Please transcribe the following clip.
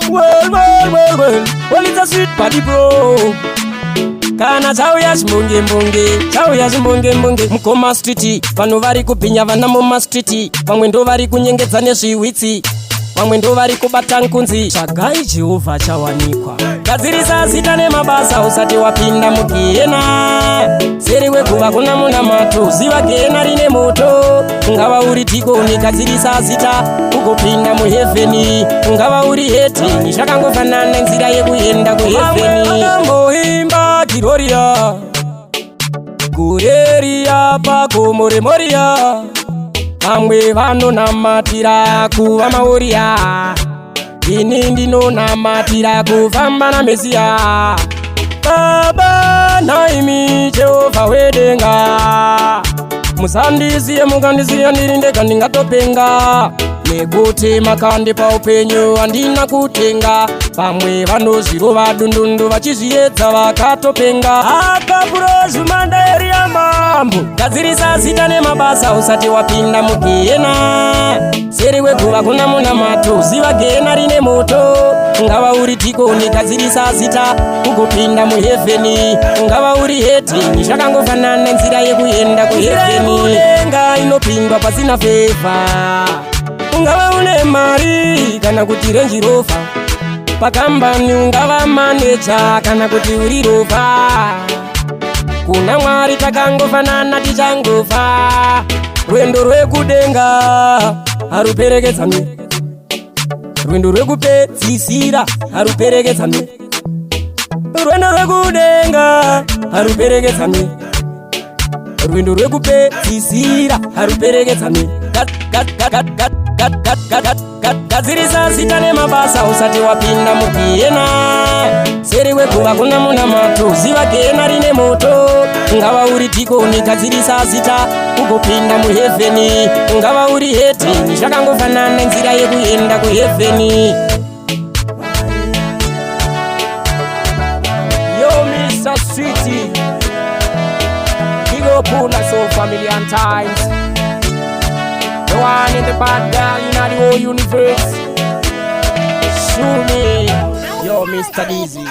Well, it's a sweet party, bro. Kana chauya chimbonge mbonge mukoma street vanhu vari kupinya vana muma street vamwe ndo vari kunyengedza nezviwitsi vamwe ndo vari kubata nkunzi tsvagai Jehovha chawanikwa gadzirisa zita nemabasa usati wapinda mugehena seri weguva kuna munamato ziva gehena rine moto ungava uri dhikoni gadzirisa zita ugopinda muhevheni ungava uri hetini zvakangofanana nzira yekuenda kuhevheni Gloria Gureria Paco Moria Amwe vano namatira kuva maoria ini ndino namatira kufamba na Mesia Baba naimi Jehova wedenga musandiziye mukandiziya ndirindeka ndingatopenga nekuti makande paupenyu andina kutenga pamwe vanozvirova dundundu vachizviedza vakatopenga akapurozvimanda eri yamambo gadzirisa zita nemabasa usati wapinda mugehena seri weguva kuna munamato ziva gehena rine moto ungava uri dhikoni gadzirisa zita ugopinda muhevheni ungava uri hetini zvakangofanana nzira yekuenda kuhevheni mudenga inopindwa pasina fevha ungava une mari kana kuti Range Rover pakambani ungava maneja kana kuti uri rova kuna Mwari takangofanana tichangofa rwendo rwekudenga haruperekedzanwe rwendo rwekupedzisira haruperekedzanwe rwendo rwekudenga haruperekedzanwe rwendo rwekupedzisira haruperekedzanwe gadzirisa zita nemabasa usati wapinda mugehena seri weguva kuna munamato ziva gehena rine moto ungava uri dhikoni gadzirisa zita ugopinda muhevheni ungava uri hetini zvakangofanana nzira yekuenda kuhevheni Yo Mr. Sweetie Big up so family and times the one in the bad girl in the whole universe. Show me, yo Mr. Dizzy.